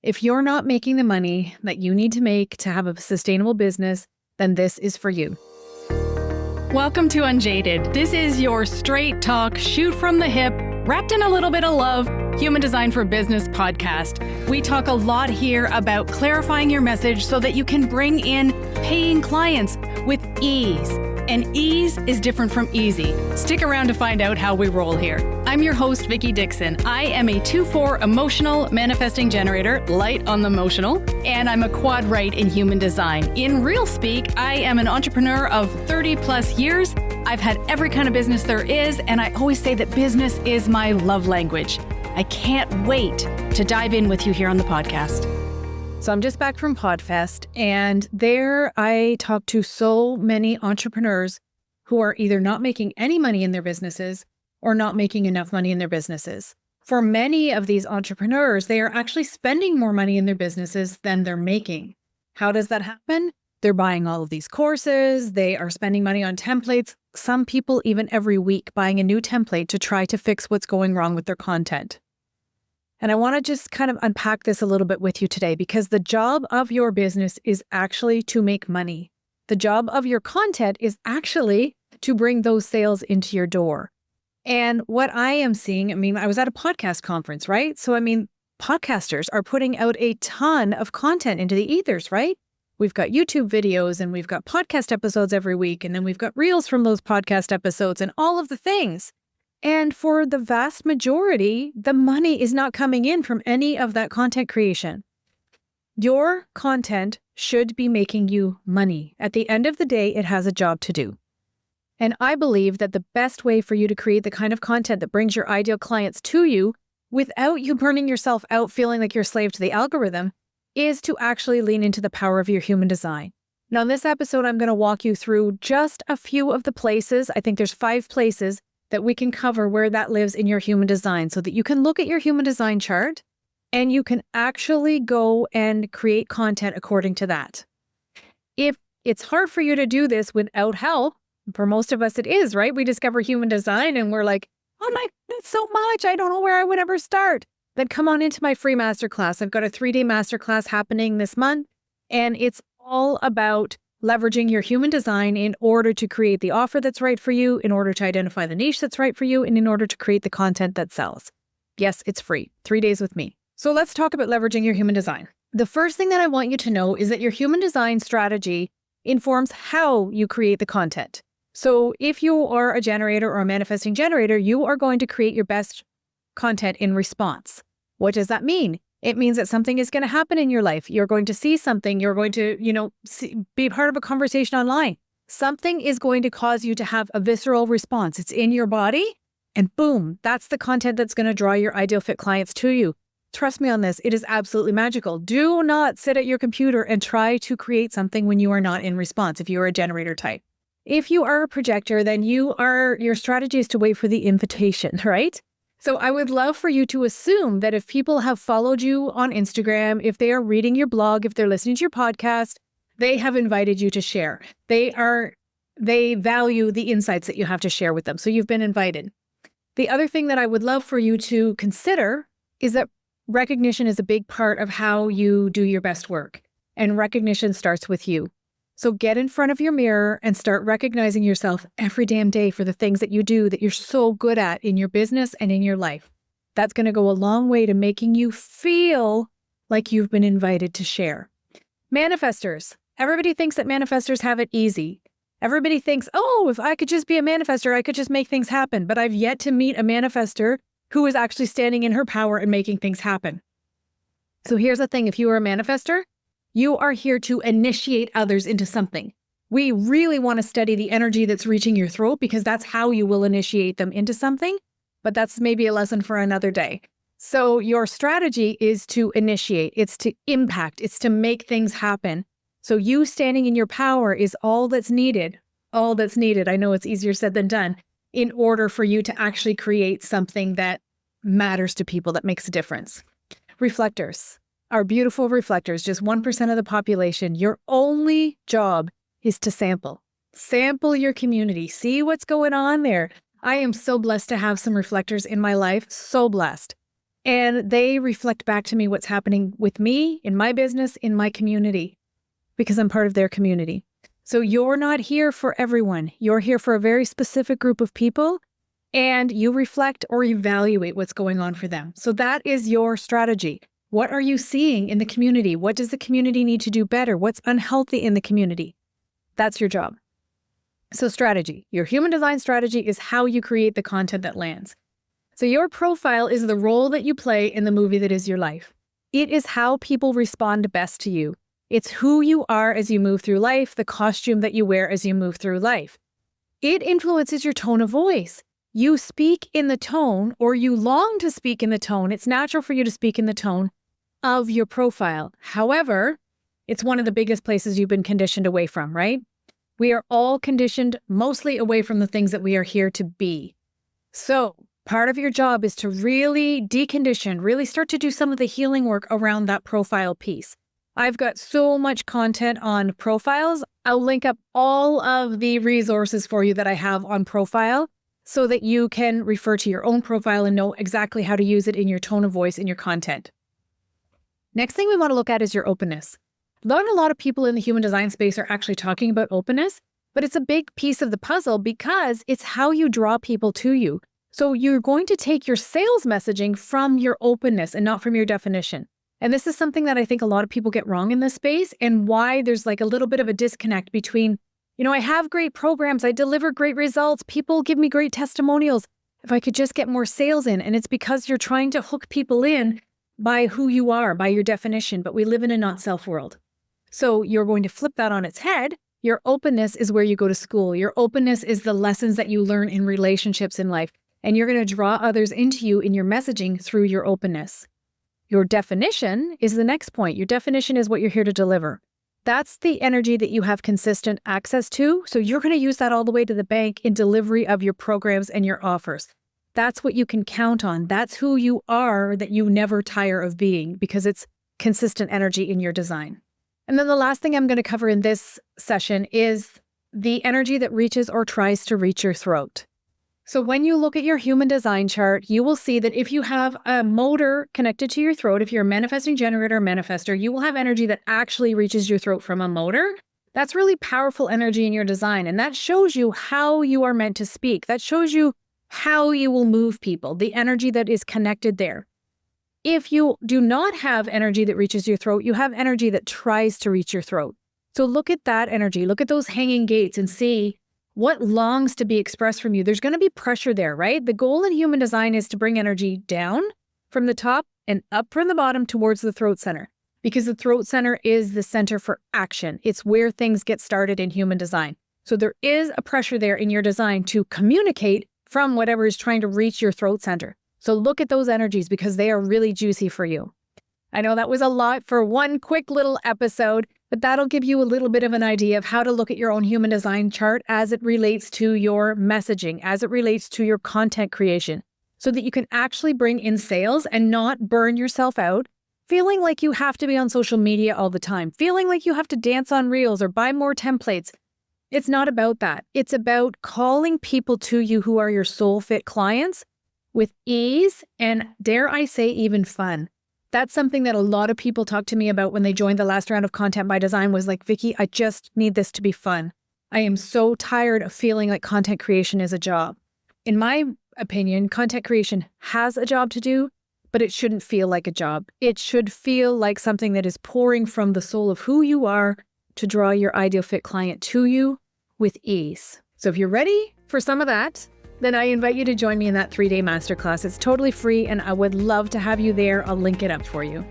If you're not making the money that you need to make to have a sustainable business, then this is for you. Welcome to Unjaded. This is your straight talk, shoot from the hip, wrapped in a little bit of love, human design for business podcast. We talk a lot here about clarifying your message so that you can bring in paying clients with ease. And ease is different from easy. Stick around to find out how we roll here. I'm your host, Vickie Dickson. I am a 2-4 emotional manifesting generator, light on the emotional, and I'm a quad right in human design. In real speak, I am an entrepreneur of 30 plus years. I've had every kind of business there is, and I always say that business is my love language. I can't wait to dive in with you here on the podcast. So I'm just back from Podfest, and there I talked to so many entrepreneurs who are either not making any money in their businesses or not making enough money in their businesses. For many of these entrepreneurs, they are actually spending more money in their businesses than they're making. How does that happen? They're buying all of these courses. They are spending money on templates. Some people even every week buying a new template to try to fix what's going wrong with their content. And I want to just kind of unpack this a little bit with you today, because the job of your business is actually to make money. The job of your content is actually to bring those sales into your door. And what I am seeing, I was at a podcast conference, right? So, podcasters are putting out a ton of content into the ethers, right? We've got YouTube videos and we've got podcast episodes every week. And then we've got reels from those podcast episodes and all of the things. And for the vast majority, the money is not coming in from any of that content creation. Your content should be making you money. At the end of the day, it has a job to do. And I believe that the best way for you to create the kind of content that brings your ideal clients to you without you burning yourself out feeling like you're a slave to the algorithm is to actually lean into the power of your human design. Now, in this episode, I'm going to walk you through just a few of the places. I think there's 5 places that we can cover where that lives in your human design so that you can look at your human design chart and you can actually go and create content according to that. If it's hard for you to do this without help, for most of us it is, right? We discover human design and we're like, oh my, that's so much. I don't know where I would ever start. Then come on into my free masterclass. I've got a 3-day masterclass happening this month, and it's all about leveraging your human design in order to create the offer that's right for you, in order to identify the niche that's right for you, and in order to create the content that sells. Yes, it's free. 3 days with me. So let's talk about leveraging your human design. The first thing that I want you to know is that your human design strategy informs how you create the content. So if you are a generator or a manifesting generator, you are going to create your best content in response. What does that mean? It means that something is going to happen in your life. You're going to see something. You're going to, be part of a conversation online. Something is going to cause you to have a visceral response. It's in your body, and boom, that's the content that's going to draw your ideal fit clients to you. Trust me on this. It is absolutely magical. Do not sit at your computer and try to create something when you are not in response, if you are a generator type. If you are a projector, then your strategy is to wait for the invitation, right? So I would love for you to assume that if people have followed you on Instagram, if they are reading your blog, if they're listening to your podcast, they have invited you to share. They value the insights that you have to share with them. So you've been invited. The other thing that I would love for you to consider is that recognition is a big part of how you do your best work. And recognition starts with you. So get in front of your mirror and start recognizing yourself every damn day for the things that you do that you're so good at in your business and in your life. That's going to go a long way to making you feel like you've been invited to share. Manifestors. Everybody thinks that manifestors have it easy. Everybody thinks, oh, if I could just be a manifestor, I could just make things happen. But I've yet to meet a manifestor who is actually standing in her power and making things happen. So here's the thing. If you are a manifestor, you are here to initiate others into something. We really want to study the energy that's reaching your throat because that's how you will initiate them into something, but that's maybe a lesson for another day. So your strategy is to initiate, it's to impact, it's to make things happen. So you standing in your power is all that's needed. I know it's easier said than done in order for you to actually create something that matters to people, that makes a difference. Reflectors. Our beautiful reflectors, just 1% of the population. Your only job is to sample. Sample your community. See what's going on there. I am so blessed to have some reflectors in my life. So blessed. And they reflect back to me what's happening with me, in my business, in my community, because I'm part of their community. So you're not here for everyone. You're here for a very specific group of people, and you reflect or evaluate what's going on for them. So that is your strategy. What are you seeing in the community? What does the community need to do better? What's unhealthy in the community? That's your job. So strategy, your human design strategy is how you create the content that lands. So your profile is the role that you play in the movie that is your life. It is how people respond best to you. It's who you are as you move through life, the costume that you wear as you move through life. It influences your tone of voice. You speak in the tone, or you long to speak in the tone. It's natural for you to speak in the tone of your profile. However, it's one of the biggest places you've been conditioned away from, right? We are all conditioned mostly away from the things that we are here to be. So part of your job is to really decondition, really start to do some of the healing work around that profile piece. I've got so much content on profiles. I'll link up all of the resources for you that I have on profile so that you can refer to your own profile and know exactly how to use it in your tone of voice in your content. Next thing we want to look at is your openness. Not a lot of people in the human design space are actually talking about openness, but it's a big piece of the puzzle because it's how you draw people to you. So you're going to take your sales messaging from your openness and not from your definition. And this is something that I think a lot of people get wrong in this space, and why there's like a little bit of a disconnect between, I have great programs, I deliver great results, people give me great testimonials. If I could just get more sales in, and it's because you're trying to hook people in by who you are, by your definition, but we live in a not-self world. So you're going to flip that on its head. Your openness is where you go to school. Your openness is the lessons that you learn in relationships in life, and you're going to draw others into you in your messaging through your openness. Your definition is the next point. Your definition is what you're here to deliver. That's the energy that you have consistent access to. So you're going to use that all the way to the bank in delivery of your programs and your offers. That's what you can count on. That's who you are, that you never tire of being, because it's consistent energy in your design. And then the last thing I'm going to cover in this session is the energy that reaches or tries to reach your throat. So when you look at your human design chart, you will see that if you have a motor connected to your throat, if you're a manifesting generator or manifestor, you will have energy that actually reaches your throat from a motor. That's really powerful energy in your design. And that shows you how you are meant to speak. That shows you how you will move people, the energy that is connected there. If you do not have energy that reaches your throat, you have energy that tries to reach your throat. So look at that energy. Look at those hanging gates and see what longs to be expressed from you. There's going to be pressure there, right? The goal in human design is to bring energy down from the top and up from the bottom towards the throat center, because the throat center is the center for action. It's where things get started in human design. So there is a pressure there in your design to communicate from whatever is trying to reach your throat center. So look at those energies, because they are really juicy for you. I know that was a lot for one quick little episode, but that'll give you a little bit of an idea of how to look at your own human design chart as it relates to your messaging, as it relates to your content creation, so that you can actually bring in sales and not burn yourself out, feeling like you have to be on social media all the time, feeling like you have to dance on reels or buy more templates. It's not about that. It's about calling people to you who are your soul fit clients with ease and, dare I say, even fun. That's something that a lot of people talk to me about when they joined the last round of Content by Design, was like, Vickie, I just need this to be fun. I am so tired of feeling like content creation is a job. In my opinion, content creation has a job to do, but it shouldn't feel like a job. It should feel like something that is pouring from the soul of who you are to draw your ideal fit client to you with ease. So if you're ready for some of that, then I invite you to join me in that 3-day masterclass. It's totally free, and I would love to have you there. I'll link it up for you.